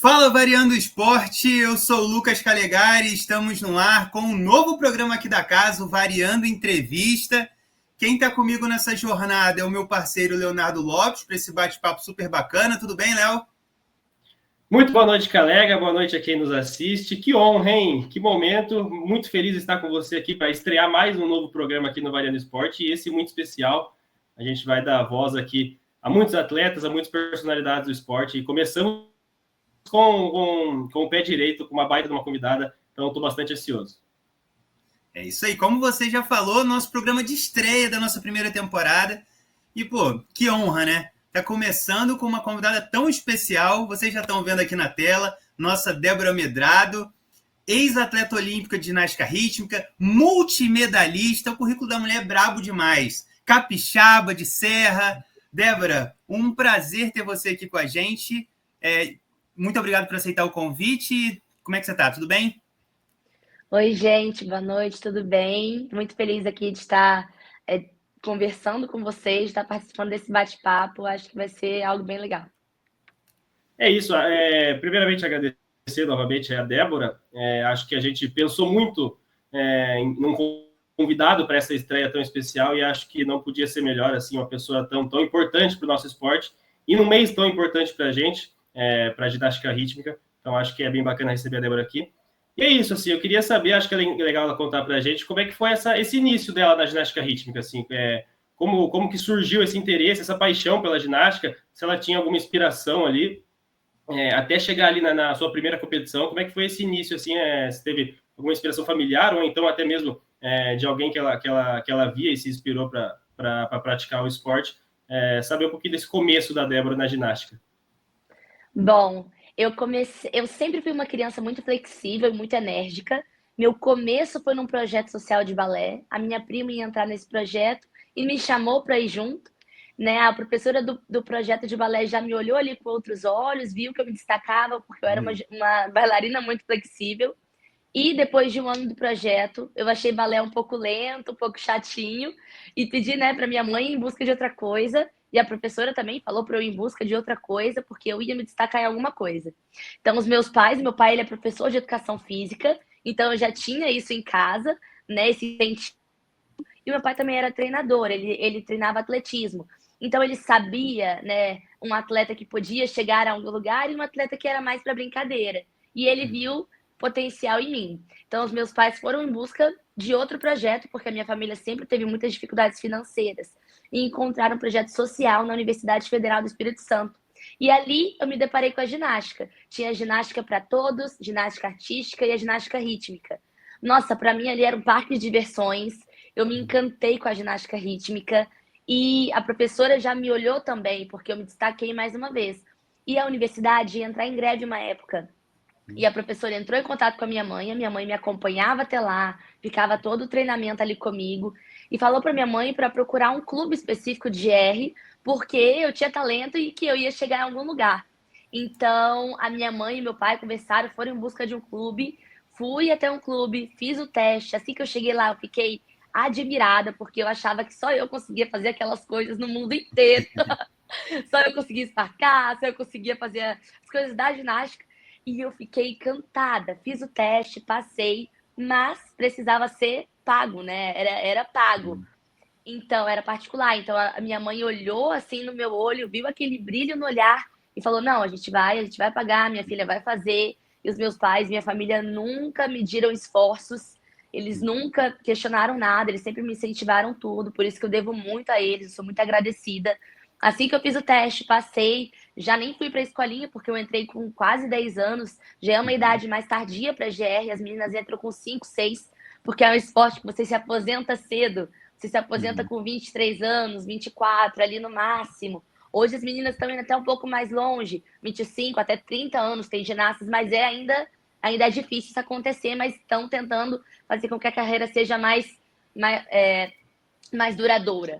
Fala, Variando o Esporte, eu sou o Lucas Calegari, estamos no ar com um novo programa aqui da casa, o Variando Entrevista. Quem está comigo nessa jornada é o meu parceiro Leonardo Lopes, para esse bate-papo super bacana. Tudo bem, Léo? Muito boa noite, Calega, boa noite a quem nos assiste. Que honra, hein? Que momento, muito feliz de estar com você aqui para estrear mais um novo programa aqui no Variando Esporte, e esse muito especial. A gente vai dar voz aqui a muitos atletas, a muitas personalidades do esporte, e começamos com o pé direito, com uma baita de uma convidada, então estou bastante ansioso. É isso aí, como você já falou, nosso programa de estreia da nossa primeira temporada. E, pô, que honra, né? Tá começando com uma convidada tão especial, vocês já estão vendo aqui na tela, nossa Débora Medrado, ex-atleta olímpica de ginástica rítmica, multimedalista, o currículo da mulher é brabo demais, capixaba de Serra. Débora, um prazer ter você aqui com a gente. Muito obrigado por aceitar o convite. Como é que você tá? Tudo bem? Oi, gente, boa noite, tudo bem? Muito feliz aqui de estar conversando com vocês, de estar participando desse bate-papo. Acho que vai ser algo bem legal. É isso. Primeiramente, agradecer novamente a Débora. Acho que a gente pensou muito em um convidado para essa estreia tão especial, e acho que não podia ser melhor assim, uma pessoa tão importante para o nosso esporte e num mês tão importante para a gente, para a ginástica rítmica. Então, acho que é bem bacana receber a Débora aqui. E é isso, assim, eu queria saber, acho que é legal ela contar para a gente como é que foi esse início dela na ginástica rítmica, assim, como que surgiu esse interesse, essa paixão pela ginástica, se ela tinha alguma inspiração ali, até chegar ali na sua primeira competição. Como é que foi esse início, assim, se teve alguma inspiração familiar, ou então até mesmo de alguém que ela via e se inspirou para praticar o esporte, saber um pouquinho desse começo da Débora na ginástica. Bom, eu sempre fui uma criança muito flexível e muito enérgica. Meu começo foi num projeto social de balé. A minha prima ia entrar nesse projeto e me chamou para ir junto, né? A professora do projeto de balé já me olhou ali com outros olhos, viu que eu me destacava porque eu era uma bailarina muito flexível. E depois de um ano do projeto, eu achei balé um pouco lento, um pouco chatinho, e pedi, né, para minha mãe ir em busca de outra coisa. E a professora também falou para eu ir em busca de outra coisa, porque eu ia me destacar em alguma coisa. Então, os meus pais, meu pai ele é professor de educação física, então eu já tinha isso em casa, né, esse incentivo. E meu pai também era treinador, ele treinava atletismo. Então ele sabia, né, um atleta que podia chegar a algum lugar e um atleta que era mais para brincadeira. E ele viu potencial em mim. Então os meus pais foram em busca de outro projeto, porque a minha família sempre teve muitas dificuldades financeiras, e encontraram um projeto social na Universidade Federal do Espírito Santo. E ali eu me deparei com a ginástica. Tinha ginástica para todos, ginástica artística e a ginástica rítmica. Nossa, para mim ali era um parque de diversões. Eu me encantei com a ginástica rítmica e a professora já me olhou também, porque eu me destaquei mais uma vez. E a universidade ia entrar em greve uma época. E a professora entrou em contato com a minha mãe me acompanhava até lá, ficava todo o treinamento ali comigo, e falou para minha mãe para procurar um clube específico de GR, porque eu tinha talento e que eu ia chegar em algum lugar. Então, a minha mãe e meu pai conversaram, foram em busca de um clube, fui até um clube, fiz o teste. Assim que eu cheguei lá, eu fiquei admirada, porque eu achava que só eu conseguia fazer aquelas coisas no mundo inteiro. Só eu conseguia esparcar, só eu conseguia fazer as coisas da ginástica. E eu fiquei encantada. Fiz o teste, passei, mas precisava ser pago, né? Era pago. Então, era particular. Então, a minha mãe olhou assim no meu olho, viu aquele brilho no olhar e falou: não, a gente vai pagar, minha filha vai fazer. E os meus pais, minha família nunca mediram esforços, eles nunca questionaram nada, eles sempre me incentivaram tudo, por isso que eu devo muito a eles, eu sou muito agradecida. Assim que eu fiz o teste, passei, já nem fui para a escolinha, porque eu entrei com quase 10 anos, já é uma idade mais tardia para GR, as meninas entram com 5, 6, porque é um esporte que você se aposenta cedo, você se aposenta com 23 anos, 24, ali no máximo. Hoje as meninas estão indo até um pouco mais longe, 25 até 30 anos, tem ginastas, mas ainda é difícil isso acontecer, mas estão tentando fazer com que a carreira seja mais duradoura.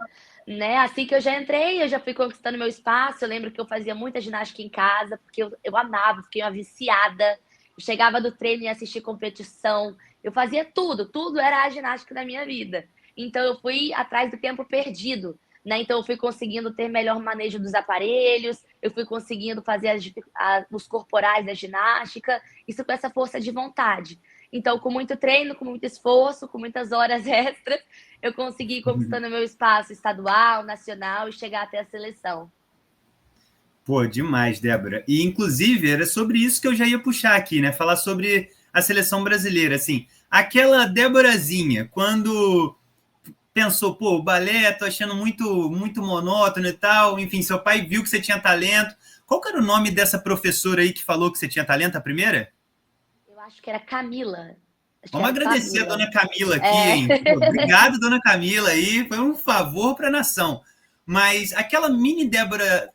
Né? Assim que eu já entrei, eu já fui conquistando meu espaço. Eu lembro que eu fazia muita ginástica em casa, porque eu amava, fiquei uma viciada. Eu chegava do treino e ia assistir competição. Eu fazia tudo era a ginástica da minha vida. Então eu fui atrás do tempo perdido. né? Então eu fui conseguindo ter melhor manejo dos aparelhos, eu fui conseguindo fazer os corporais da ginástica, isso com essa força de vontade. Então, com muito treino, com muito esforço, com muitas horas extras, eu consegui ir conquistando meu espaço estadual, nacional e chegar até a seleção. Pô, demais, Débora. E, inclusive, era sobre isso que eu já ia puxar aqui, né? Falar sobre a seleção brasileira, assim. Aquela Déborazinha, quando pensou, pô, o balé, tô achando muito monótono e tal. Enfim, seu pai viu que você tinha talento. Qual que era o nome dessa professora aí que falou que você tinha talento, a primeira? Eu acho que era Camila. Acho que Vamos era agradecer a Camila. dona Camila aqui, É. hein? Pô, obrigado, dona Camila, aí. Foi um favor para a nação. Mas aquela mini Débora,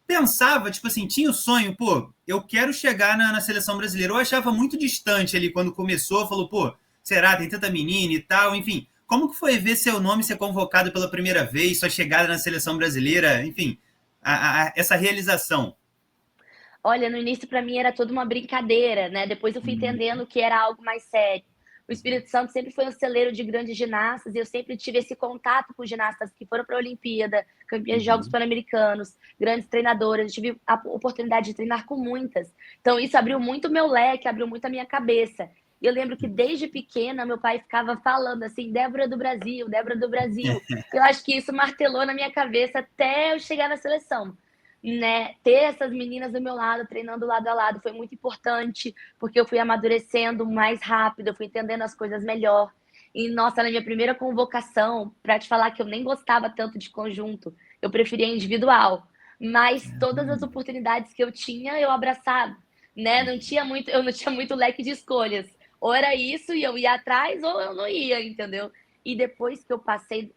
pensava, tipo assim, tinha o sonho, pô, eu quero chegar na seleção brasileira. Eu achava muito distante ali quando começou, falou, pô, será? Tem tanta menina e tal, enfim. Como que foi ver seu nome ser convocado pela primeira vez, sua chegada na seleção brasileira, enfim, essa realização? Olha, no início para mim era toda uma brincadeira, né? Depois eu fui entendendo que era algo mais sério. O Espírito Santo sempre foi um celeiro de grandes ginastas e eu sempre tive esse contato com ginastas que foram para a Olimpíada, campeãs de Jogos Pan-Americanos, grandes treinadoras. Eu tive a oportunidade de treinar com muitas. Então isso abriu muito o meu leque, abriu muito a minha cabeça. E eu lembro que desde pequena meu pai ficava falando assim, Débora do Brasil, Débora do Brasil. Eu acho que isso martelou na minha cabeça até eu chegar na seleção. Né, ter essas meninas do meu lado, treinando lado a lado, foi muito importante, porque eu fui amadurecendo mais rápido, eu fui entendendo as coisas melhor. E, nossa, na minha primeira convocação, para te falar que eu nem gostava tanto de conjunto, eu preferia individual. Mas todas as oportunidades que eu tinha, eu abraçava, né? Eu não tinha muito leque de escolhas. Ou era isso e eu ia atrás, ou eu não ia, entendeu? E depois que eu passei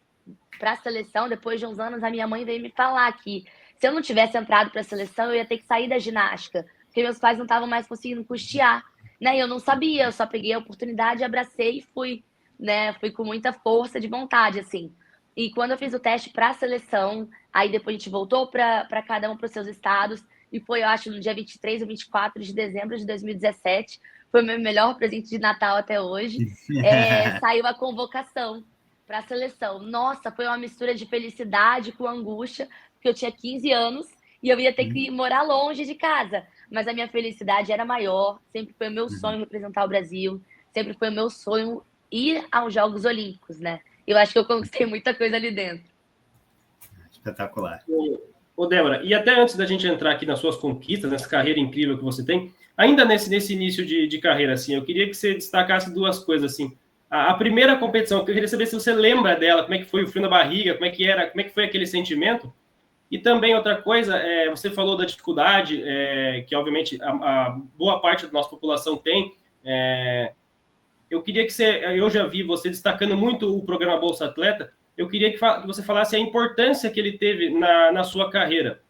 para a seleção, depois de uns anos, a minha mãe veio me falar que se eu não tivesse entrado para a seleção, eu ia ter que sair da ginástica, porque meus pais não estavam mais conseguindo custear, né? E eu não sabia, eu só peguei a oportunidade, abracei e fui, né? Fui com muita força de vontade, assim. E quando eu fiz o teste para a seleção, aí depois a gente voltou para cada um para os seus estados, e foi, eu acho, no dia 23 ou 24 de dezembro de 2017, foi o meu melhor presente de Natal até hoje, saiu a convocação para a seleção. Nossa, foi uma mistura de felicidade com angústia, porque eu tinha 15 anos e eu ia ter que morar longe de casa. Mas a minha felicidade era maior, sempre foi o meu sonho representar o Brasil, sempre foi o meu sonho ir aos Jogos Olímpicos, né? Eu acho que eu conquistei muita coisa ali dentro. Espetacular. Ô, Débora, e até antes da gente entrar aqui nas suas conquistas, nessa carreira incrível que você tem, ainda nesse início de carreira, assim, eu queria que você destacasse duas coisas, assim. A primeira competição, eu queria saber se você lembra dela, como é que foi o frio na barriga, como é que era, como é que foi aquele sentimento. E também outra coisa, você falou da dificuldade, que obviamente a boa parte da nossa população tem. Eu queria que eu já vi você destacando muito o programa Bolsa Atleta, eu queria que você falasse a importância que ele teve na sua carreira.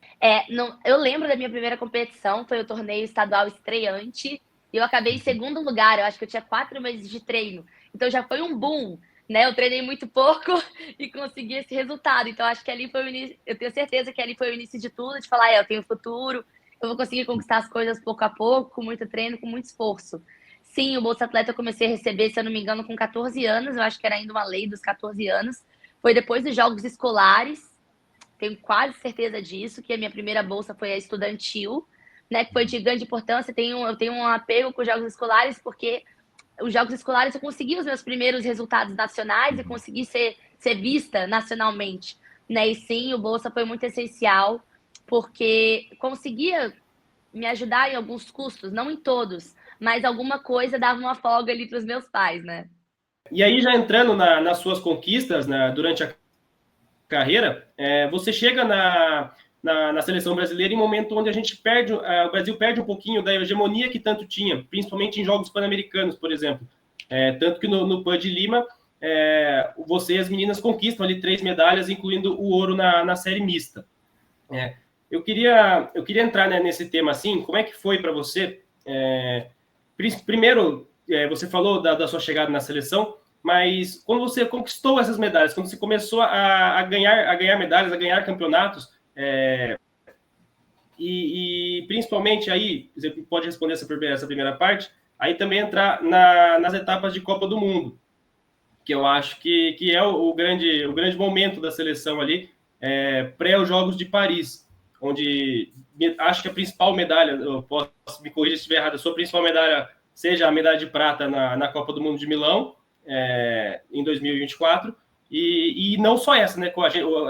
Eu lembro da minha primeira competição, foi o torneio estadual estreante, e eu acabei em segundo lugar, eu acho que eu tinha 4 meses de treino. Então já foi um boom, né? Eu treinei muito pouco e consegui esse resultado. Então acho que ali foi o início, eu tenho certeza que ali foi o início de tudo, de falar, eu tenho futuro, eu vou conseguir conquistar as coisas pouco a pouco, com muito treino, com muito esforço. Sim, o Bolsa Atleta eu comecei a receber, se eu não me engano, com 14 anos, eu acho que era ainda uma lei dos 14 anos. Foi depois dos Jogos Escolares, tenho quase certeza disso, que a minha primeira bolsa foi a estudantil, né, que foi de grande importância. Eu tenho um apego com os Jogos Escolares, porque os Jogos Escolares eu consegui os meus primeiros resultados nacionais e consegui ser vista nacionalmente, né? E sim, o Bolsa foi muito essencial, porque conseguia me ajudar em alguns custos, não em todos, mas alguma coisa dava uma folga ali para os meus pais, né? E aí, já entrando nas suas conquistas, durante a carreira, você chega na seleção brasileira em um momento onde a gente perde, o Brasil perde um pouquinho da hegemonia que tanto tinha, principalmente em Jogos Pan-Americanos, por exemplo. Tanto que no PAN de Lima, você e as meninas conquistam ali 3 medalhas, incluindo o ouro na série mista. Eu queria entrar, né, nesse tema assim, como é que foi para você? Primeiro, você falou da sua chegada na seleção, mas quando você conquistou essas medalhas, quando você começou a ganhar medalhas, a ganhar campeonatos, e principalmente aí, você pode responder essa primeira parte, aí também entrar nas etapas de Copa do Mundo, que eu acho que é o grande momento da seleção ali, pré os Jogos de Paris, onde acho que a principal medalha, eu posso me corrigir se estiver errado, a sua principal medalha seja a medalha de prata na Copa do Mundo de Milão, em 2024, e não só essa, né?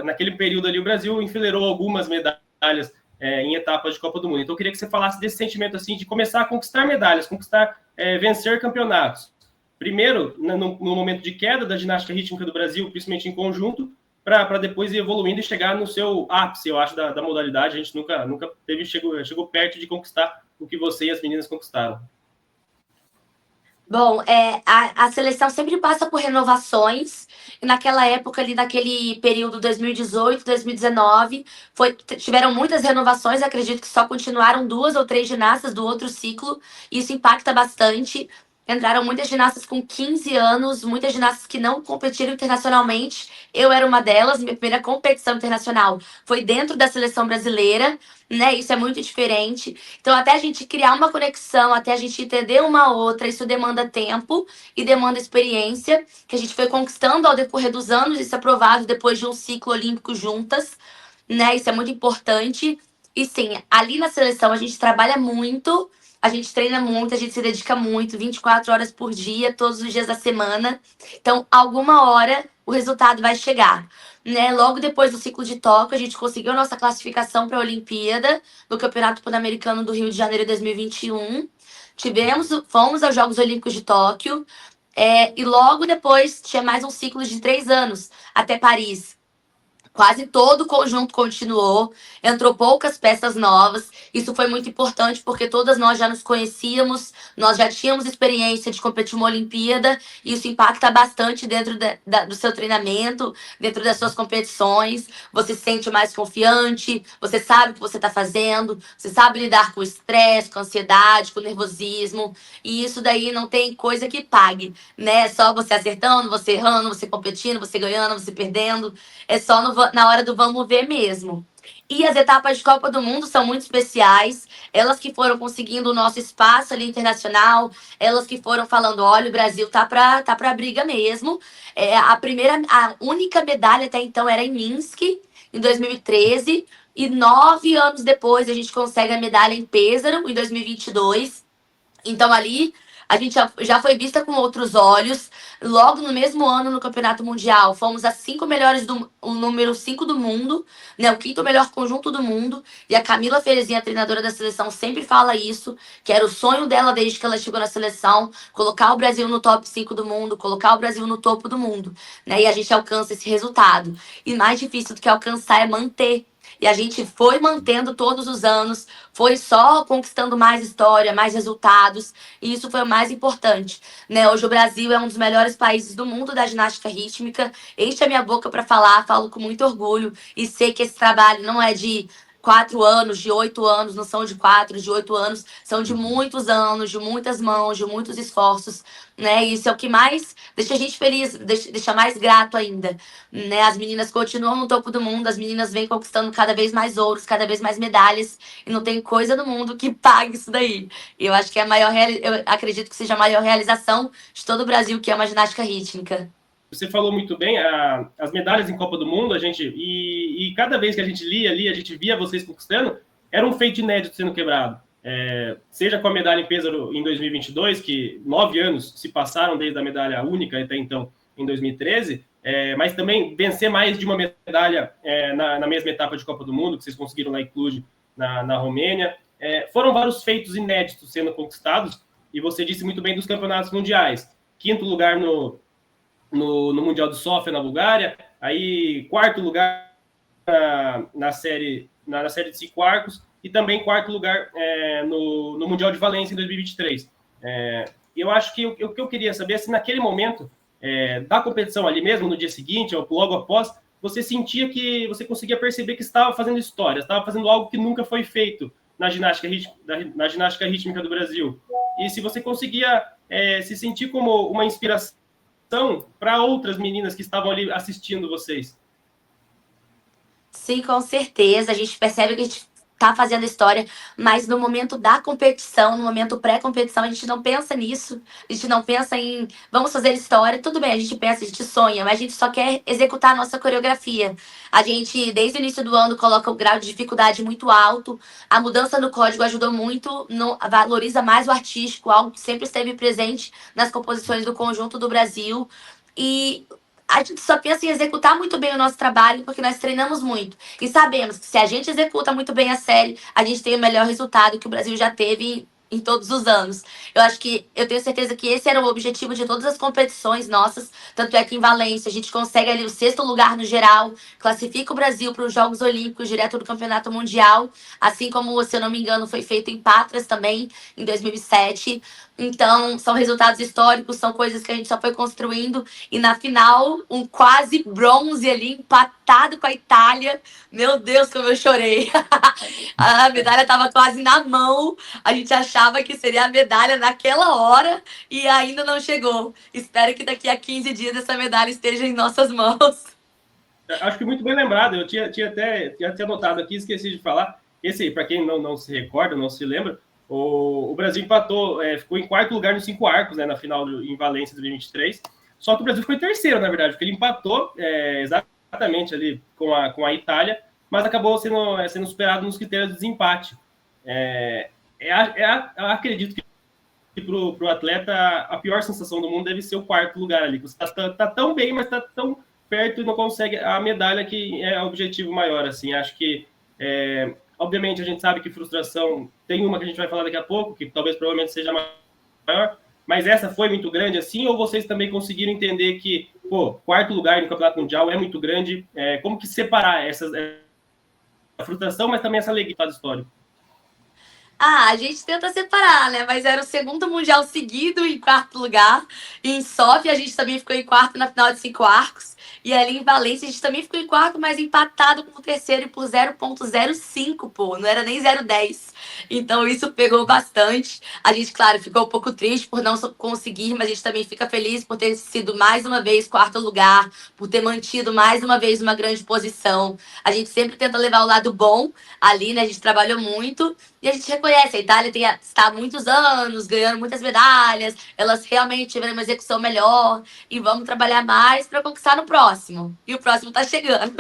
Naquele período ali o Brasil enfileirou algumas medalhas em etapas de Copa do Mundo. Então eu queria que você falasse desse sentimento assim de começar a conquistar medalhas, vencer campeonatos. Primeiro, no momento de queda da ginástica rítmica do Brasil, principalmente em conjunto, para depois ir evoluindo e chegar no seu ápice, eu acho, da modalidade. A gente nunca chegou perto de conquistar o que você e as meninas conquistaram. Bom, a seleção sempre passa por renovações. E naquela época ali, naquele período 2018, 2019, tiveram muitas renovações. Acredito que só continuaram 2 ou 3 ginastas do outro ciclo. Isso impacta bastante. Entraram muitas ginastas com 15 anos, muitas ginastas que não competiram internacionalmente. Eu era uma delas. Minha primeira competição internacional foi dentro da seleção brasileira, né? Isso é muito diferente. Então, até a gente criar uma conexão, até a gente entender uma outra, isso demanda tempo e demanda experiência, que a gente foi conquistando ao decorrer dos anos, isso é provado depois de um ciclo olímpico juntas, né? Isso é muito importante. E sim, ali na seleção a gente trabalha muito, a gente treina muito, a gente se dedica muito, 24 horas por dia, todos os dias da semana. Então, alguma hora o resultado vai chegar. Né? Logo depois do ciclo de Tóquio, a gente conseguiu a nossa classificação para a Olimpíada do Campeonato Pan-Americano do Rio de Janeiro de 2021. Fomos aos Jogos Olímpicos de Tóquio. E logo depois tinha mais um ciclo de 3 anos até Paris. Quase todo o conjunto continuou, entrou poucas peças novas. Isso foi muito importante porque todas nós já nos conhecíamos, nós já tínhamos experiência de competir uma Olimpíada, e isso impacta bastante dentro do seu treinamento, dentro das suas competições. Você se sente mais confiante, você sabe o que você está fazendo, você sabe lidar com o estresse, com a ansiedade, com o nervosismo, e isso daí não tem coisa que pague, né? Só você acertando, você errando, você competindo, você ganhando, você perdendo. É só na hora do vamos ver mesmo. E as etapas de Copa do Mundo são muito especiais. Elas que foram conseguindo o nosso espaço ali internacional. Elas que foram falando, olha, o Brasil tá pra briga mesmo. A única medalha até então era em Minsk, em 2013. E 9 anos depois a gente consegue a medalha em Péssaro, em 2022. Então ali a gente já foi vista com outros olhos. Logo no mesmo ano, no Campeonato Mundial, fomos as 5 melhores o número 5 do mundo, né? O 5º melhor conjunto do mundo. E a Camila Ferezinha, a treinadora da seleção, sempre fala isso, que era o sonho dela desde que ela chegou na seleção, colocar o Brasil no top 5 do mundo, colocar o Brasil no topo do mundo, né? E a gente alcança esse resultado. E mais difícil do que alcançar é manter. E a gente foi mantendo todos os anos, foi só conquistando mais história, mais resultados, e isso foi o mais importante, né? Hoje o Brasil é um dos melhores países do mundo da ginástica rítmica. Enche a minha boca para falar, falo com muito orgulho, e sei que esse trabalho não é de 4 anos, de 8 anos, não são de 4, de 8 anos, são de muitos anos, de muitas mãos, de muitos esforços, né? E isso é o que mais deixa a gente feliz, deixa mais grato ainda, né? As meninas continuam no topo do mundo, as meninas vêm conquistando cada vez mais ouros, cada vez mais medalhas, e não tem coisa no mundo que pague isso daí. E eu acho que é eu acredito que seja a maior realização de todo o Brasil, que é uma ginástica rítmica. Você falou muito bem, as medalhas em Copa do Mundo, e cada vez que a gente lia ali, a gente via vocês conquistando, era um feito inédito sendo quebrado. Seja com a medalha em Péssaro em 2022, que 9 anos se passaram desde a medalha única até então, em 2013, mas também vencer mais de uma medalha na mesma etapa de Copa do Mundo, que vocês conseguiram lá em Cluj, na Romênia. Foram vários feitos inéditos sendo conquistados, e você disse muito bem dos campeonatos mundiais. 5º lugar no Mundial de Sofia, na Bulgária, aí 4º lugar na série de 5 arcos, e também 4º lugar no Mundial de Valência em 2023. Eu acho que o que eu queria saber é se naquele momento da competição ali mesmo, no dia seguinte, ou logo após, você sentia que você conseguia perceber que estava fazendo história, estava fazendo algo que nunca foi feito na ginástica rítmica do Brasil. E se você conseguia se sentir como uma inspiração para outras meninas que estavam ali assistindo vocês. Sim, com certeza. A gente percebe que a gente tá fazendo história, mas no momento da competição, no momento pré-competição, a gente não pensa nisso, a gente não pensa em vamos fazer história, tudo bem, a gente pensa, a gente sonha, mas a gente só quer executar a nossa coreografia. A gente, desde o início do ano, coloca o grau de dificuldade muito alto, a mudança no código ajudou muito, valoriza mais o artístico, algo que sempre esteve presente nas composições do Conjunto do Brasil, e a gente só pensa em executar muito bem o nosso trabalho, porque nós treinamos muito. E sabemos que se a gente executa muito bem a série, a gente tem o melhor resultado que o Brasil já teve em todos os anos. Eu tenho certeza que esse era o objetivo de todas as competições nossas. Tanto é que em Valência a gente consegue ali o 6º lugar no geral, classifica o Brasil para os Jogos Olímpicos direto do Campeonato Mundial, assim como, se eu não me engano, foi feito em Patras também, em 2007. Então, são resultados históricos, são coisas que a gente só foi construindo. E na final, um quase bronze ali, empatado com a Itália. Meu Deus, como eu chorei. A medalha estava quase na mão. A gente achava que seria a medalha naquela hora e ainda não chegou. Espero que daqui a 15 dias essa medalha esteja em nossas mãos. Acho que muito bem lembrado. Eu tinha até anotado aqui, esqueci de falar. Esse, para quem não se recorda, não se lembra, o Brasil empatou, ficou em 4º lugar nos 5 arcos, né, na final em Valência de 2023. Só que o Brasil ficou em 3º, na verdade, porque ele empatou exatamente ali com a Itália, mas acabou sendo superado nos critérios de desempate. Acredito que para o atleta a pior sensação do mundo deve ser o 4º lugar ali. Você tá tão bem, mas está tão perto e não consegue a medalha, que é o objetivo maior. Assim, acho que obviamente a gente sabe que frustração tem uma que a gente vai falar daqui a pouco, que talvez provavelmente seja maior, mas essa foi muito grande assim, ou vocês também conseguiram entender que, 4º lugar no Campeonato Mundial é muito grande? Como que separar a frustração, mas também essa alegria do histórico? A gente tenta separar, né? Mas era o 2º Mundial seguido em 4º lugar. E em Sofia a gente também ficou em 4º na final de 5 arcos. E ali em Valência a gente também ficou em 4º, mas empatado com o 3º e por 0,05, pô. Não era nem 0,10. Então isso pegou bastante. A gente, claro, ficou um pouco triste por não conseguir, mas a gente também fica feliz por ter sido mais uma vez 4º lugar, por ter mantido mais uma vez uma grande posição. A gente sempre tenta levar o lado bom ali, né? A gente trabalhou muito. E a gente reconhece, a Itália está há muitos anos, ganhando muitas medalhas, elas realmente tiveram uma execução melhor e vamos trabalhar mais para conquistar no próximo. E o próximo está chegando.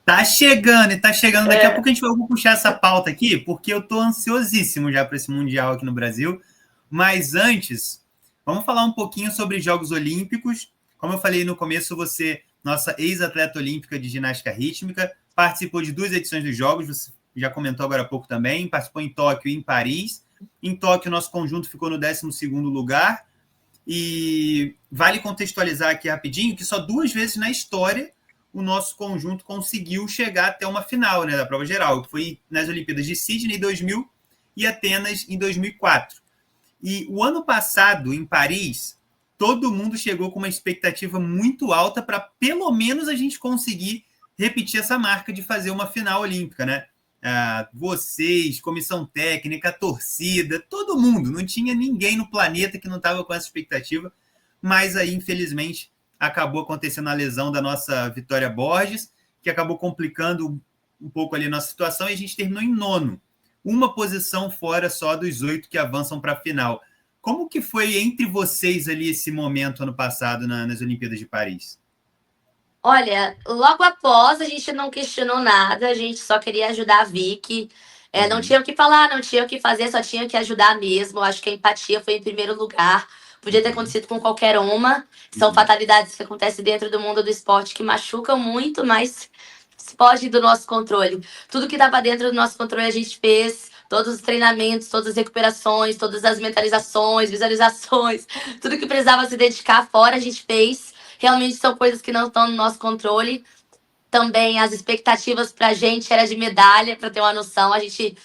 Tá chegando, e tá chegando. Daqui a pouco a gente vai puxar essa pauta aqui, porque eu tô ansiosíssimo já para esse Mundial aqui no Brasil. Mas antes, vamos falar um pouquinho sobre Jogos Olímpicos. Como eu falei no começo, você, nossa ex-atleta olímpica de ginástica rítmica, participou de 2 edições dos Jogos, você já comentou agora há pouco também, participou em Tóquio e em Paris. Em Tóquio, nosso conjunto ficou no 12º lugar. E vale contextualizar aqui rapidinho que só 2 vezes na história o nosso conjunto conseguiu chegar até uma final, né, da prova geral, que foi nas Olimpíadas de Sydney em 2000 e Atenas em 2004. E o ano passado, em Paris, todo mundo chegou com uma expectativa muito alta para pelo menos a gente conseguir repetir essa marca de fazer uma final olímpica, né? Vocês, comissão técnica, torcida, todo mundo, não tinha ninguém no planeta que não estava com essa expectativa, mas aí, infelizmente, acabou acontecendo a lesão da nossa Vitória Borges, que acabou complicando um pouco ali a nossa situação, e a gente terminou em 9º, uma posição fora só dos 8 que avançam para a final. Como que foi entre vocês ali esse momento ano passado nas Olimpíadas de Paris? Olha, logo após a gente não questionou nada, a gente só queria ajudar a Vicky. Não tinha o que falar, não tinha o que fazer, só tinha que ajudar mesmo. Acho que a empatia foi em primeiro lugar. Podia ter acontecido com qualquer uma. São fatalidades que acontecem dentro do mundo do esporte que machucam muito, mas foge do nosso controle. Tudo que estava dentro do nosso controle a gente fez. Todos os treinamentos, todas as recuperações, todas as mentalizações, visualizações, tudo que precisava se dedicar fora a gente fez. Realmente são coisas que não estão no nosso controle. Também as expectativas para a gente era de medalha, para ter uma noção. A gente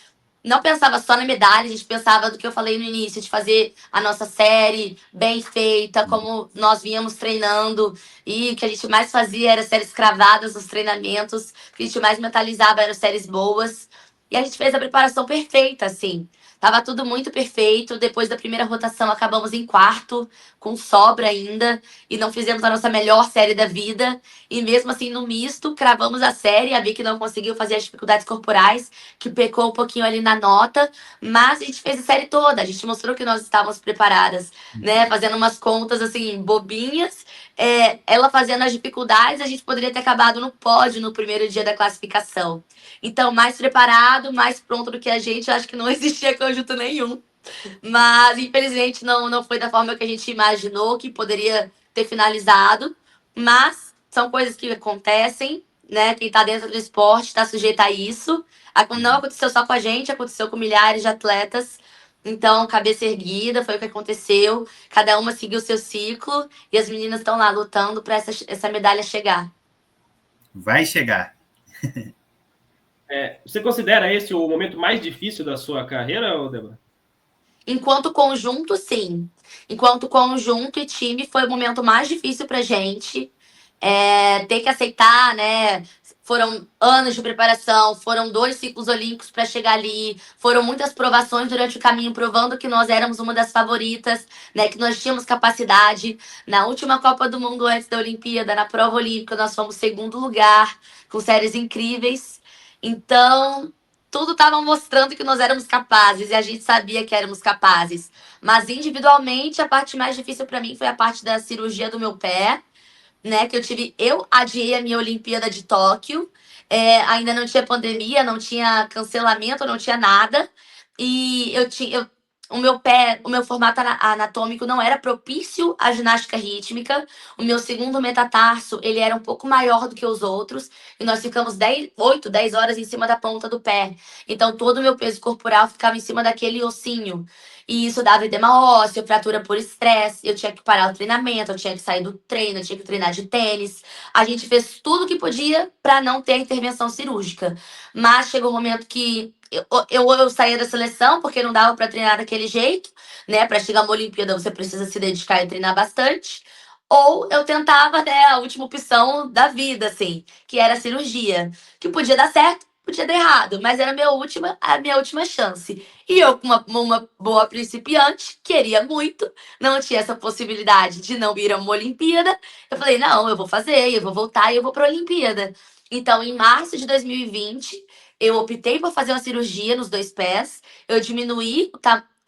não pensava só na medalha, a gente pensava do que eu falei no início, de fazer a nossa série bem feita, como nós vínhamos treinando. E o que a gente mais fazia era séries cravadas nos treinamentos, o que a gente mais mentalizava eram séries boas. E a gente fez a preparação perfeita, assim. Tava tudo muito perfeito. Depois da primeira rotação, acabamos em quarto, com sobra ainda, e não fizemos a nossa melhor série da vida. E mesmo assim, no misto, cravamos a série. A Vicky não conseguiu fazer as dificuldades corporais, que pecou um pouquinho ali na nota, mas a gente fez a série toda. A gente mostrou que nós estávamos preparadas, né? Fazendo umas contas assim, bobinhas. Ela fazendo as dificuldades, a gente poderia ter acabado no pódio no primeiro dia da classificação. Então, mais preparado, mais pronto do que a gente, eu acho que não existia conjunto nenhum. Mas, infelizmente, não foi da forma que a gente imaginou que poderia ter finalizado. Mas são coisas que acontecem, né? Quem tá dentro do esporte está sujeito a isso. Não aconteceu só com a gente, aconteceu com milhares de atletas. Então, cabeça erguida, foi o que aconteceu. Cada uma seguiu o seu ciclo e as meninas estão lá lutando para essa medalha chegar. Vai chegar. Você considera esse o momento mais difícil da sua carreira, Débora? Enquanto conjunto, sim. Enquanto conjunto e time foi o momento mais difícil pra gente. Ter que aceitar, né? Foram anos de preparação, foram 2 ciclos olímpicos para chegar ali, foram muitas provações durante o caminho, provando que nós éramos uma das favoritas, né? Que nós tínhamos capacidade. Na última Copa do Mundo antes da Olimpíada, na prova olímpica, nós fomos segundo lugar, com séries incríveis. Então, tudo estava mostrando que nós éramos capazes e a gente sabia que éramos capazes. Mas individualmente, a parte mais difícil para mim foi a parte da cirurgia do meu pé, né? Que eu adiei a minha Olimpíada de Tóquio. Ainda não tinha pandemia, não tinha cancelamento, não tinha nada. E o meu pé, o meu formato anatômico não era propício à ginástica rítmica. O meu segundo metatarso, ele era um pouco maior do que os outros. E nós ficamos 8, 10 horas em cima da ponta do pé. Então, todo o meu peso corporal ficava em cima daquele ossinho. E isso dava edema ósseo, fratura por estresse. Eu tinha que parar o treinamento, eu tinha que sair do treino, eu tinha que treinar de tênis. A gente fez tudo o que podia para não ter intervenção cirúrgica. Mas chegou um momento que eu saía da seleção porque não dava para treinar daquele jeito, né? Para chegar a uma Olimpíada você precisa se dedicar e treinar bastante. Ou eu tentava, né, a última opção da vida, assim, que era a cirurgia, que podia dar certo, podia dar errado, mas era a minha última chance. E eu, com uma boa principiante, queria muito, não tinha essa possibilidade de não ir a uma Olimpíada. Eu falei, não, eu vou fazer, eu vou voltar e eu vou para a Olimpíada. Então, em março de 2020, eu optei por fazer uma cirurgia nos 2 pés, eu diminuí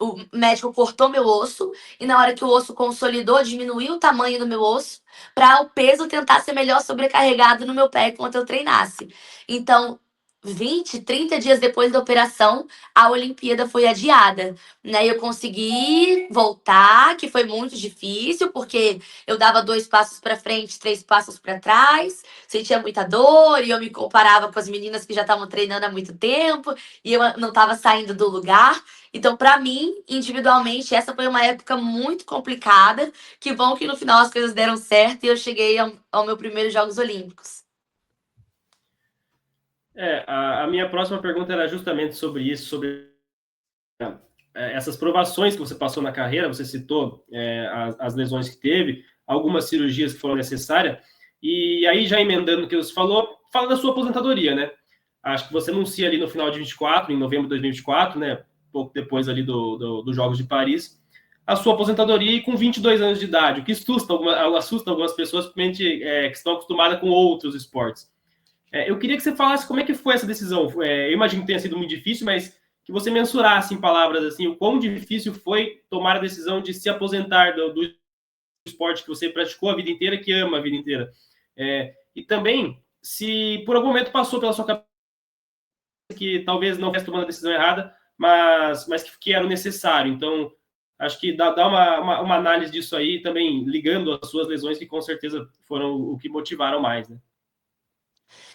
o médico cortou meu osso e na hora que o osso consolidou, diminuiu o tamanho do meu osso para o peso tentar ser melhor sobrecarregado no meu pé enquanto eu treinasse. Então, 20, 30 dias depois da operação, a Olimpíada foi adiada, né? Eu consegui voltar, que foi muito difícil, porque eu dava 2 passos para frente, 3 passos para trás, sentia muita dor e eu me comparava com as meninas que já estavam treinando há muito tempo e eu não estava saindo do lugar. Então, para mim, individualmente, essa foi uma época muito complicada. Que bom que no final as coisas deram certo e eu cheguei ao meu primeiro Jogos Olímpicos. A minha próxima pergunta era justamente sobre isso, sobre essas provações que você passou na carreira. Você citou as lesões que teve, algumas cirurgias que foram necessárias, e aí já emendando o que você falou, fala da sua aposentadoria, né? Acho que você anuncia ali no final de 24, em novembro de 2024, né? Pouco depois ali dos Jogos de Paris, a sua aposentadoria e com 22 anos de idade, o que assusta algumas pessoas, principalmente que estão acostumadas com outros esportes. Eu queria que você falasse como é que foi essa decisão. Eu imagino que tenha sido muito difícil, mas que você mensurasse em palavras assim, o quão difícil foi tomar a decisão de se aposentar do esporte que você praticou a vida inteira, que ama a vida inteira. E também, se por algum momento passou pela sua cabeça que talvez não estivesse tomando a decisão errada, mas que era o necessário. Então, acho que dá uma análise disso aí, também ligando as suas lesões, que com certeza foram o que motivaram mais, né?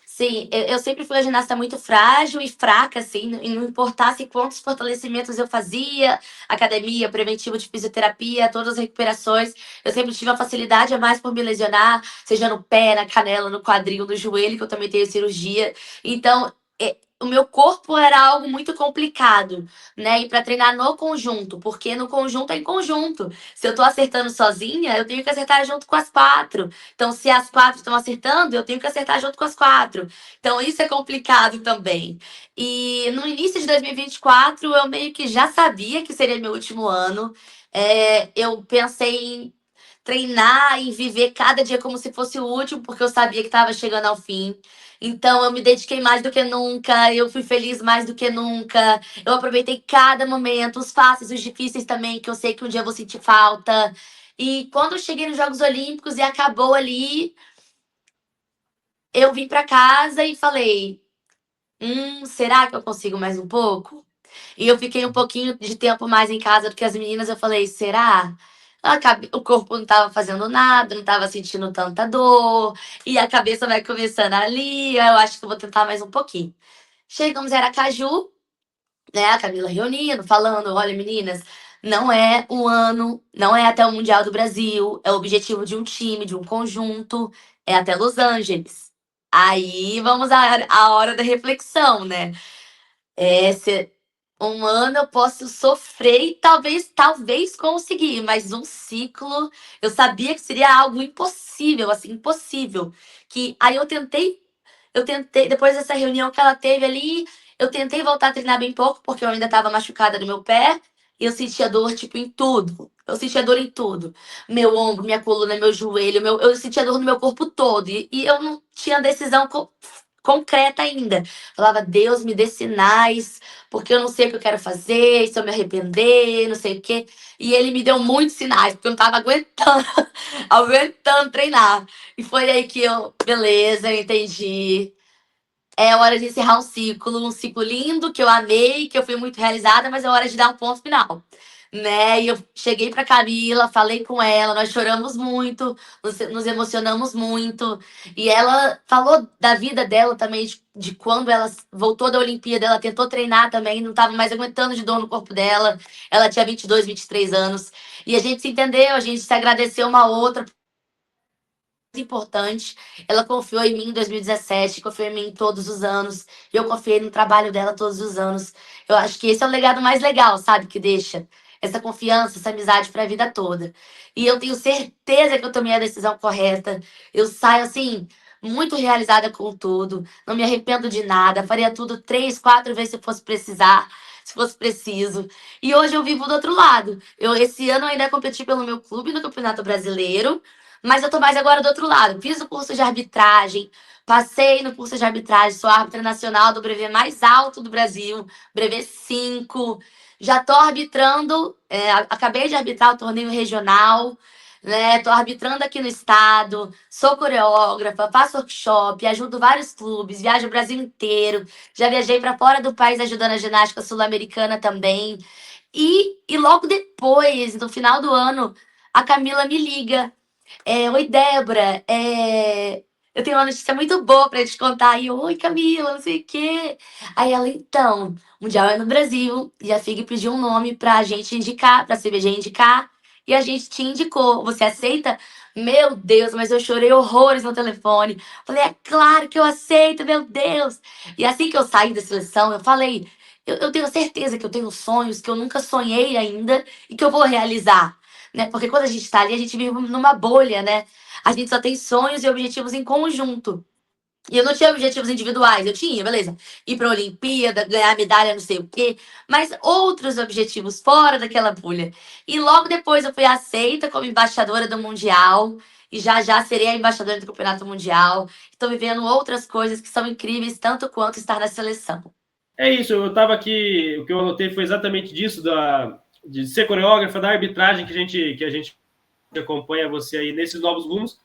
Sim, eu sempre fui uma ginasta muito frágil e fraca, assim, e não importasse quantos fortalecimentos eu fazia, academia, preventivo de fisioterapia, todas as recuperações, eu sempre tive uma facilidade a mais por me lesionar, seja no pé, na canela, no quadril, no joelho, que eu também tenho cirurgia. Então, o meu corpo era algo muito complicado, né? E para treinar no conjunto, porque no conjunto é em conjunto. Se eu tô acertando sozinha, eu tenho que acertar junto com as quatro. Então, se as quatro estão acertando, eu tenho que acertar junto com as quatro. Então, isso é complicado também. E no início de 2024, eu meio que já sabia que seria meu último ano. Eu pensei em treinar e viver cada dia como se fosse o último, porque eu sabia que estava chegando ao fim. Então, eu me dediquei mais do que nunca, eu fui feliz mais do que nunca. Eu aproveitei cada momento, os fáceis, os difíceis também, que eu sei que um dia eu vou sentir falta. E quando eu cheguei nos Jogos Olímpicos e acabou ali, eu vim para casa e falei: será que eu consigo mais um pouco? E eu fiquei um pouquinho de tempo mais em casa do que as meninas. Eu falei, será? O corpo não estava fazendo nada, não estava sentindo tanta dor, e a cabeça vai começando ali. Eu acho que eu vou tentar mais um pouquinho. Chegamos, era Caju, né? A Camila reunindo, falando: olha, meninas, não é um ano, não é até o Mundial do Brasil, é o objetivo de um time, de um conjunto, é até Los Angeles. Aí vamos à hora da reflexão, né? Se um ano eu posso sofrer e talvez conseguir, mas um ciclo, eu sabia que seria algo impossível, assim, impossível. Que aí eu tentei, depois dessa reunião que ela teve ali, eu tentei voltar a treinar bem pouco, porque eu ainda estava machucada no meu pé, e eu sentia dor, tipo, em tudo. Eu sentia dor em tudo. Meu ombro, minha coluna, meu joelho, eu sentia dor no meu corpo todo. E eu não tinha decisão concreta ainda. Falava, Deus, me dê sinais, porque eu não sei o que eu quero fazer, e se eu me arrepender, não sei o quê. E ele me deu muitos sinais, porque eu não tava aguentando, aguentando treinar. E foi aí que beleza, eu entendi. É hora de encerrar um ciclo lindo, que eu amei, que eu fui muito realizada, mas é hora de dar um ponto final. Né? E eu cheguei para Camila, falei com ela, nós choramos muito, nos emocionamos muito. E ela falou da vida dela também, de quando ela voltou da Olimpíada, ela tentou treinar também, não estava mais aguentando de dor no corpo dela. Ela tinha 22, 23 anos. E a gente se entendeu, a gente se agradeceu uma à outra, importante. Ela confiou em mim em 2017, confiou em mim todos os anos. E eu confiei no trabalho dela todos os anos. Eu acho que esse é o legado mais legal, sabe? Que deixa essa confiança, essa amizade para a vida toda. E eu tenho certeza que eu tomei a decisão correta. Eu saio assim, muito realizada com tudo. Não me arrependo de nada. Faria tudo 3, 4 vezes se fosse precisar. Se fosse preciso. E hoje eu vivo do outro lado. Esse ano eu ainda competi pelo meu clube no Campeonato Brasileiro. Mas eu tô mais agora do outro lado. Fiz o curso de arbitragem, passei no curso de arbitragem, sou árbitra nacional do brevet mais alto do Brasil, brevet 5. Já tô arbitrando, acabei de arbitrar o torneio regional, né? Tô arbitrando aqui no estado, sou coreógrafa, faço workshop, ajudo vários clubes, viajo o Brasil inteiro. Já viajei para fora do país ajudando a ginástica sul-americana também. E logo depois, no final do ano, a Camila me liga. Oi, Débora, eu tenho uma notícia muito boa para te contar. E eu, oi, Camila, não sei o quê. Aí ela, então, Mundial é no Brasil, e a FIG pediu um nome pra gente indicar, pra CBG indicar, e a gente te indicou. Você aceita? Meu Deus, mas eu chorei horrores no telefone. Falei, é claro que eu aceito, meu Deus. E assim que eu saí da seleção, eu falei, eu tenho certeza que eu tenho sonhos que eu nunca sonhei ainda e que eu vou realizar, né? Porque quando a gente está ali, a gente vive numa bolha, né? A gente só tem sonhos e objetivos em conjunto. E eu não tinha objetivos individuais, eu tinha, beleza. Ir para a Olimpíada, ganhar medalha, não sei o quê, mas outros objetivos fora daquela bolha. E logo depois eu fui aceita como embaixadora do Mundial, e já já serei a embaixadora do Campeonato Mundial. Estou vivendo outras coisas que são incríveis, tanto quanto estar na seleção. É isso, eu estava aqui, o que eu anotei foi exatamente disso, de ser coreógrafa, da arbitragem que a gente acompanha você aí nesses novos rumos.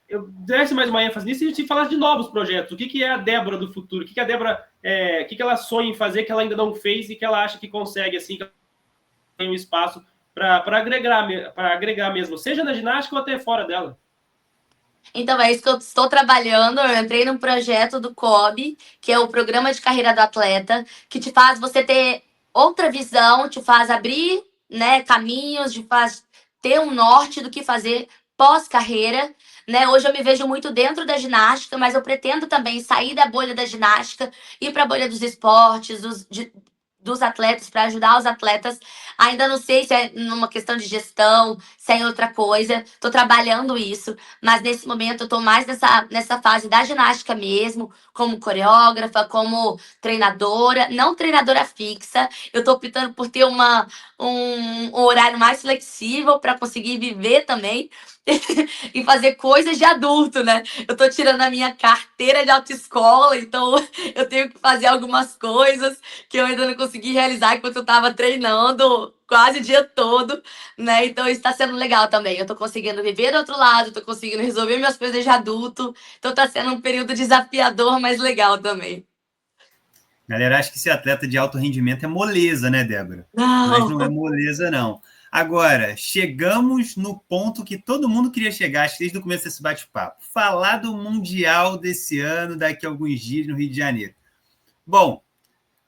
Eu desse mais uma ênfase nisso e a gente falasse de novos projetos. O que é a Débora do futuro? O que a Débora, o que ela sonha em fazer que ela ainda não fez e que ela acha que consegue, assim, que ela tem um espaço para agregar mesmo, seja na ginástica ou até fora dela. Então, é isso que eu estou trabalhando. Eu entrei num projeto do COB, que é o Programa de Carreira do Atleta, que te faz você ter outra visão, te faz abrir, né, caminhos, te faz ter um norte do que fazer pós-carreira, né? Hoje eu me vejo muito dentro da ginástica, mas eu pretendo também sair da bolha da ginástica, ir para a bolha dos esportes, dos atletas, para ajudar os atletas. Ainda não sei se é numa questão de gestão, se é em outra coisa. Estou trabalhando isso, mas nesse momento eu estou mais nessa fase da ginástica mesmo, como coreógrafa, como treinadora, não treinadora fixa. Eu estou optando por ter um horário mais flexível para conseguir viver também e fazer coisas de adulto, né? Eu tô tirando a minha carteira de autoescola, então eu tenho que fazer algumas coisas que eu ainda não consegui realizar enquanto eu tava treinando quase o dia todo, né? Então isso tá sendo legal também. Eu tô conseguindo viver do outro lado, tô conseguindo resolver minhas coisas de adulto. Então tá sendo um período desafiador, mas legal também. Galera, acho que ser atleta de alto rendimento é moleza, né, Débora? Mas não é Não. moleza, não. Agora, chegamos no ponto que todo mundo queria chegar, acho que desde o começo desse bate-papo. Falar do Mundial desse ano, daqui a alguns dias, no Rio de Janeiro. Bom,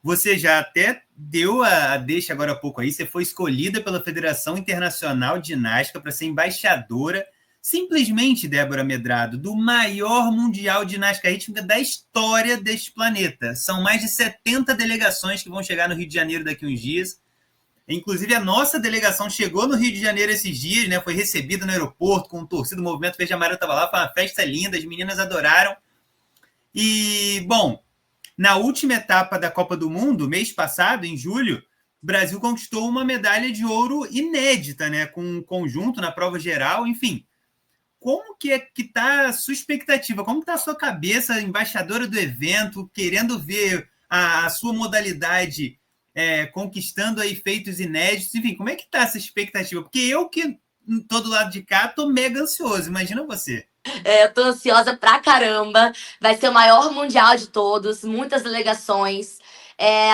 você já até deu a deixa agora há pouco aí, você foi escolhida pela Federação Internacional de Ginástica para ser embaixadora, simplesmente, Débora Medrado, do maior Mundial de Ginástica Rítmica da história deste planeta. São mais de 70 delegações que vão chegar no Rio de Janeiro daqui a uns dias. Inclusive, a nossa delegação chegou no Rio de Janeiro esses dias, né? Foi recebida no aeroporto com o torcida, o Movimento Verde e Amarelo estava lá, foi uma festa linda, as meninas adoraram. E, bom, na última etapa da Copa do Mundo, mês passado, em julho, o Brasil conquistou uma medalha de ouro inédita, né? Com um conjunto na prova geral, enfim. Como que está a sua expectativa? Como está a sua cabeça, embaixadora do evento, querendo ver a sua modalidade conquistando aí feitos inéditos? Enfim, como é que está essa expectativa? Porque eu que estou do lado de cá, estou mega ansioso. Imagina você. Eu tô ansiosa pra caramba. Vai ser o maior mundial de todos, muitas delegações.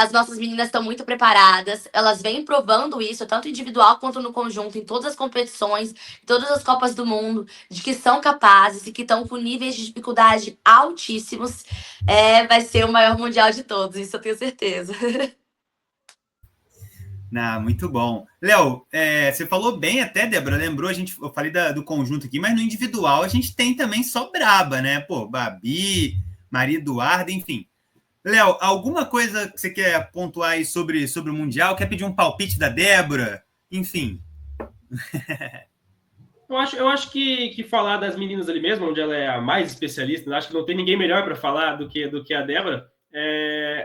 As nossas meninas estão muito preparadas. Elas vêm provando isso, tanto individual quanto no conjunto, em todas as competições, em todas as Copas do Mundo, de que são capazes e que estão com níveis de dificuldade altíssimos. Vai ser o maior mundial de todos, isso eu tenho certeza. Muito bom. Léo, você falou bem até, Débora, lembrou, eu falei do conjunto aqui, mas no individual a gente tem também só braba, né? Pô, Babi, Maria Eduarda, enfim. Léo, alguma coisa que você quer pontuar aí sobre o Mundial? Quer pedir um palpite da Débora? Enfim. Eu acho que falar das meninas ali mesmo, onde ela é a mais especialista, acho que não tem ninguém melhor para falar do que a Débora.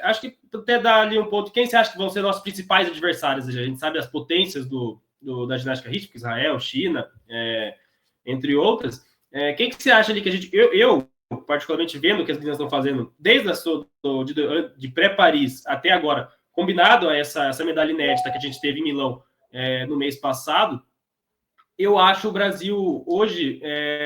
Acho que até dá ali um ponto. Quem você acha que vão ser nossos principais adversários? A gente sabe as potências da ginástica rítmica, Israel, China, entre outras. Quem que você acha ali que a gente... Eu particularmente vendo o que as meninas estão fazendo desde de pré-Paris até agora, combinado a essa medalha inédita que a gente teve em Milão no mês passado, eu acho o Brasil hoje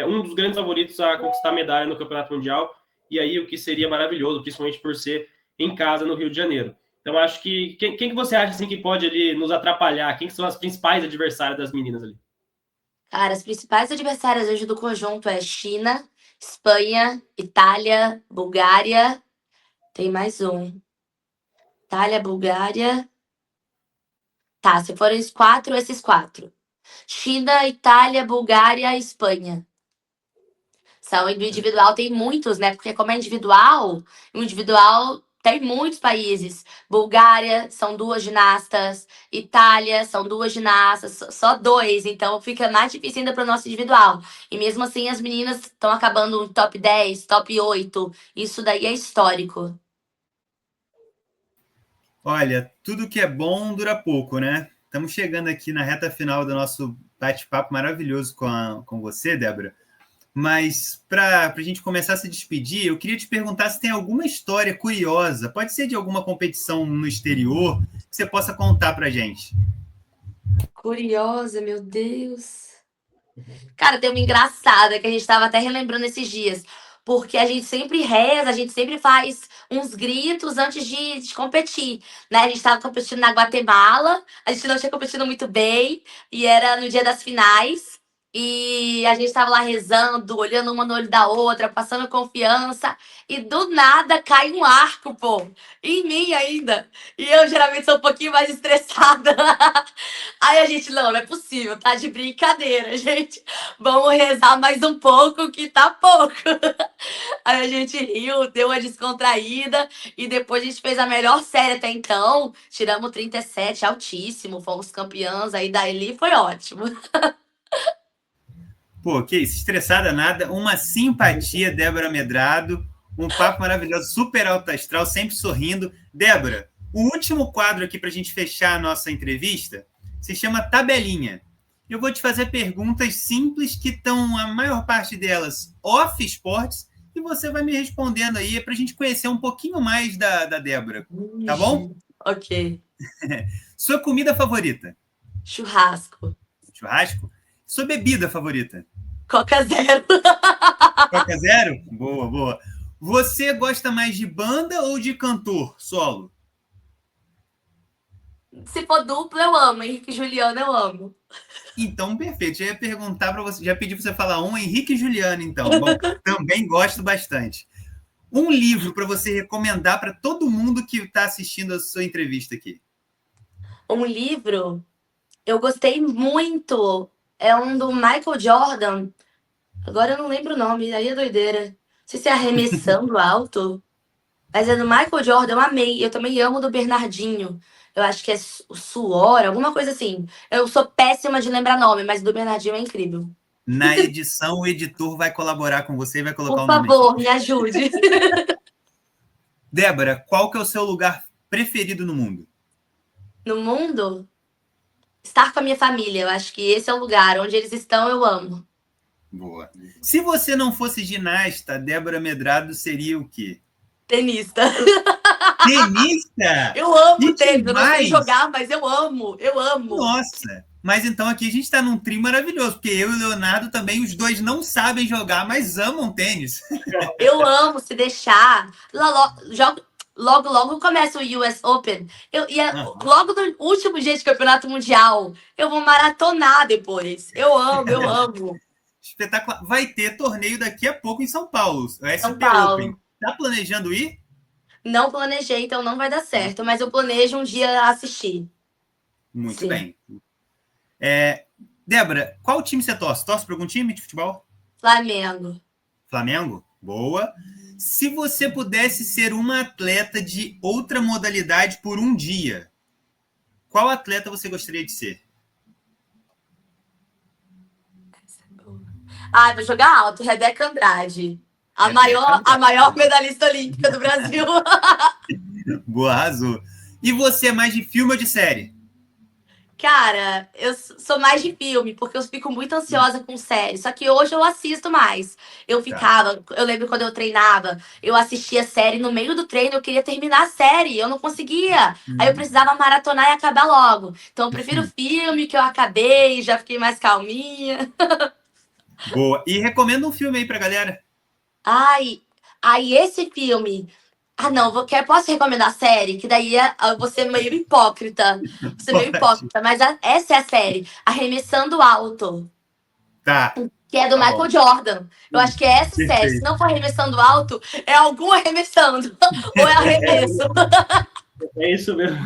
um dos grandes favoritos a conquistar medalha no Campeonato Mundial, e aí o que seria maravilhoso, principalmente por ser em casa no Rio de Janeiro. Então acho que quem que você acha assim que pode ali nos atrapalhar? Quem que são as principais adversárias das meninas ali? Cara, as principais adversárias hoje do conjunto é China, Espanha, Itália, Bulgária. Tem mais um. Itália, Bulgária. Tá, se forem esses quatro. China, Itália, Bulgária, Espanha. São do individual, tem muitos, né? Porque como é individual, o individual tem muitos países. Bulgária são 2 ginastas, Itália são 2 ginastas, só 2, então fica mais difícil ainda para o nosso individual. E mesmo assim as meninas estão acabando no top 10, top 8. Isso daí é histórico. Olha, tudo que é bom dura pouco, né? Estamos chegando aqui na reta final do nosso bate-papo maravilhoso com você, Débora. Mas para a gente começar a se despedir, eu queria te perguntar se tem alguma história curiosa, pode ser de alguma competição no exterior, que você possa contar para a gente. Curiosa, meu Deus. Cara, tem uma engraçada que a gente estava até relembrando esses dias. Porque a gente sempre reza, a gente sempre faz uns gritos antes de competir, né? A gente estava competindo na Guatemala, a gente não tinha competido muito bem, e era no dia das finais. E a gente tava lá rezando, olhando uma no olho da outra, passando confiança. E do nada cai um arco, pô. Em mim ainda. E eu geralmente sou um pouquinho mais estressada. Aí a gente, não é possível, tá de brincadeira, gente. Vamos rezar mais um pouco, que tá pouco. Aí a gente riu, deu uma descontraída. E depois a gente fez a melhor série até então. Tiramos 37, altíssimo. Fomos campeãs. Aí dali foi ótimo. Pô, que isso, estressada nada, uma simpatia, Débora Medrado, um papo maravilhoso, super alto astral, sempre sorrindo. Débora, o último quadro aqui para a gente fechar a nossa entrevista se chama Tabelinha. Eu vou te fazer perguntas simples que estão, a maior parte delas, off-esportes, e você vai me respondendo aí para a gente conhecer um pouquinho mais da Débora, tá bom? Ok. Sua comida favorita? Churrasco. Churrasco? Sua bebida favorita? Coca Zero. Coca Zero? Boa, boa. Você gosta mais de banda ou de cantor solo? Se for duplo, eu amo. Henrique e Juliano, eu amo. Então, perfeito. Já ia perguntar para você, já pedi para você falar um Henrique e Juliano, então. Bom, também gosto bastante. Um livro para você recomendar para todo mundo que está assistindo a sua entrevista aqui. Um livro, eu gostei muito. É um do Michael Jordan. Agora eu não lembro o nome, aí é doideira. Não sei se é Arremessando Alto. Mas é do Michael Jordan, eu amei. Eu também amo do Bernardinho. Eu acho que é o Suor, alguma coisa assim. Eu sou péssima de lembrar nome, mas do Bernardinho é incrível. Na edição, o editor vai colaborar com você e vai colocar Por o nome favor, aqui. me ajude. Débora, qual que é o seu lugar preferido no mundo? No mundo, estar com a minha família. Eu acho que esse é o lugar. Onde eles estão, eu amo. Boa. Se você não fosse ginasta, Débora Medrado seria o quê? Tenista. Tenista? Eu amo Que tênis. Eu não sei demais! jogar, mas eu amo. Eu amo. Nossa! Mas então aqui a gente está num trio maravilhoso, porque eu e o Leonardo também, os dois não sabem jogar, mas amam tênis. Eu amo se deixar. Logo, logo começa o US Open. Logo no último dia de campeonato mundial. Eu vou maratonar depois. Eu amo, eu amo. Espetacular. Vai ter torneio daqui a pouco em São Paulo, o São SP Paulo. Open. Tá planejando ir? Não planejei, então não vai dar certo. Mas eu planejo um dia assistir. Muito Sim. bem. Débora, qual time você torce? Torce para algum time de futebol? Flamengo. Flamengo? Boa. Se você pudesse ser uma atleta de outra modalidade por um dia, qual atleta você gostaria de ser? Vou jogar alto. Rebeca Andrade. A maior medalhista olímpica do Brasil. Boa, arrasou. E você é mais de filme ou de série? Cara, eu sou mais de filme, porque eu fico muito ansiosa com série. Só que hoje eu assisto mais. Eu lembro quando eu treinava, eu assistia série no meio do treino, eu queria terminar a série, eu não conseguia. Aí eu precisava maratonar e acabar logo. Então eu prefiro filme, que eu acabei, já fiquei mais calminha. Boa. E recomenda um filme aí pra galera. Esse filme. Não, posso recomendar a série? Que daí eu vou ser meio hipócrita. Mas essa é a série. Arremessando Alto. Tá. Que é do Michael bom. Jordan. Eu acho que é essa série. Se não for arremessando alto, é algum arremessando. Ou é arremesso. É isso mesmo.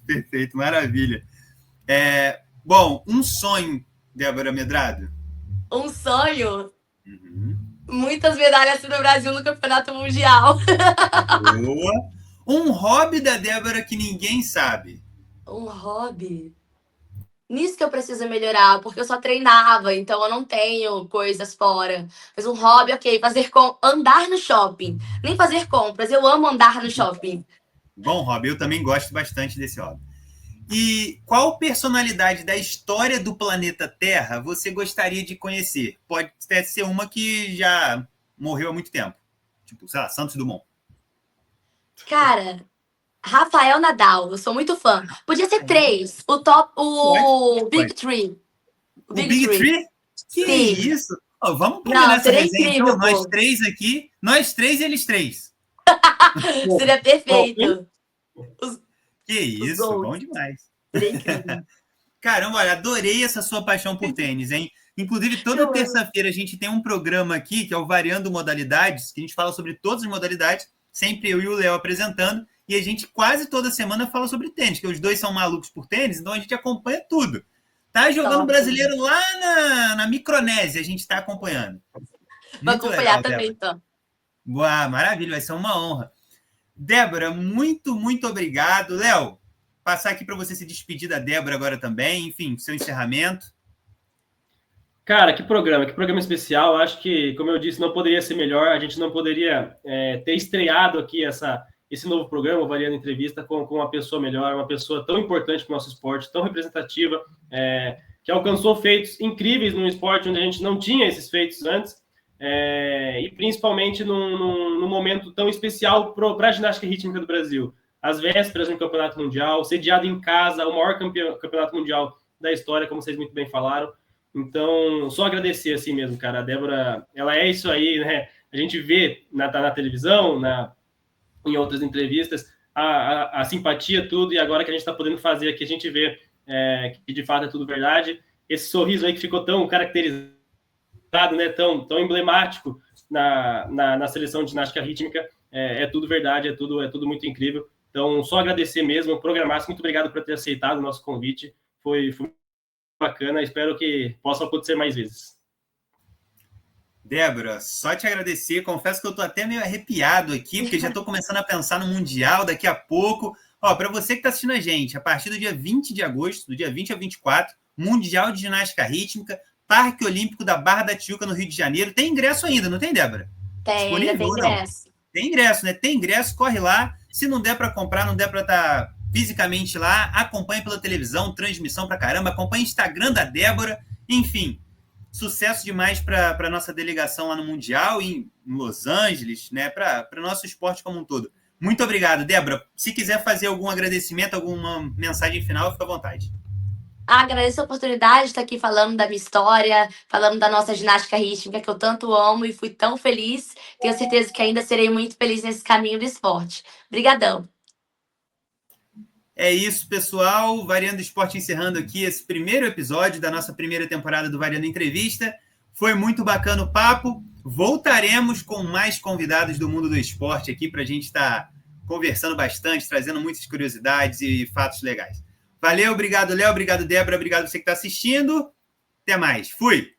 Perfeito. Maravilha. Bom, um sonho, Débora Medrado? Um sonho? Muitas medalhas do Brasil no Campeonato Mundial. Boa. Um hobby da Débora que ninguém sabe? Um hobby? Nisso que eu preciso melhorar, porque eu só treinava, então eu não tenho coisas fora. Mas um hobby, ok, andar no shopping. Nem fazer compras, eu amo andar no shopping. Bom hobby, eu também gosto bastante desse hobby. E qual personalidade da história do planeta Terra você gostaria de conhecer? Pode até ser uma que já morreu há muito tempo. Tipo, sei lá, Santos Dumont. Cara, Rafael Nadal, eu sou muito fã. Podia ser 3. O Big Three. O Big Three? Que Sim. isso? Vamos combinar essa resenha, incrível, então. Nós 3 aqui, nós 3 e eles 3. Seria perfeito. Que isso, bom demais. Caramba, olha, adorei essa sua paixão por tênis, hein? Inclusive, toda terça-feira a gente tem um programa aqui, que é o Variando Modalidades, que a gente fala sobre todas as modalidades, sempre eu e o Léo apresentando, e a gente quase toda semana fala sobre tênis, que os dois são malucos por tênis, então a gente acompanha tudo. Tá jogando brasileiro lá na Micronésia, a gente está acompanhando. Vou acompanhar também, então. Boa, maravilha, vai ser uma honra. Débora, muito, muito obrigado. Léo, passar aqui para você se despedir da Débora agora também, enfim, seu encerramento. Cara, que programa especial. Acho que, como eu disse, não poderia ser melhor. A gente não poderia ter estreado aqui esse novo programa, o Variando Entrevista, com uma pessoa melhor, uma pessoa tão importante para o nosso esporte, tão representativa, que alcançou feitos incríveis num esporte onde a gente não tinha esses feitos antes, e principalmente num momento tão especial para a ginástica rítmica do Brasil. As vésperas de um campeonato mundial, sediado em casa, o maior campeonato mundial da história, como vocês muito bem falaram. Então, só agradecer assim mesmo, cara. A Débora, ela é isso aí, né? A gente vê na televisão, em outras entrevistas, a simpatia, tudo, e agora que a gente está podendo fazer aqui, a gente vê que de fato é tudo verdade. Esse sorriso aí que ficou tão caracterizado, né? Tão emblemático na seleção de ginástica rítmica, é tudo verdade, é tudo muito incrível. Então, só agradecer mesmo, programar. Muito obrigado por ter aceitado o nosso convite. Foi bacana, espero que possa acontecer mais vezes. Débora, só te agradecer. Confesso que eu estou até meio arrepiado aqui, porque já estou começando a pensar no Mundial daqui a pouco. Ó, para você que está assistindo a gente, a partir do dia 20 de agosto, do dia 20 ao 24, Mundial de Ginástica Rítmica, Parque Olímpico da Barra da Tijuca, no Rio de Janeiro. Tem ingresso ainda, não tem, Débora? Tem ingresso. Tem ingresso, né? Tem ingresso, corre lá. Se não der para comprar, não der para estar fisicamente lá, acompanhe pela televisão, transmissão pra caramba, acompanhe o Instagram da Débora, enfim, sucesso demais para a nossa delegação lá no Mundial, em Los Angeles, né? Para o nosso esporte como um todo. Muito obrigado, Débora. Se quiser fazer algum agradecimento, alguma mensagem final, fica à vontade. Agradeço a oportunidade de estar aqui falando da minha história, falando da nossa ginástica rítmica, que eu tanto amo e fui tão feliz. Tenho certeza que ainda serei muito feliz nesse caminho do esporte. Obrigadão. É isso, pessoal. Variando Esporte encerrando aqui esse primeiro episódio da nossa primeira temporada do Variando Entrevista. Foi muito bacana o papo. Voltaremos com mais convidados do mundo do esporte aqui para a gente estar conversando bastante, trazendo muitas curiosidades e fatos legais. Valeu, obrigado, Léo, obrigado, Débora, obrigado você que está assistindo. Até mais. Fui!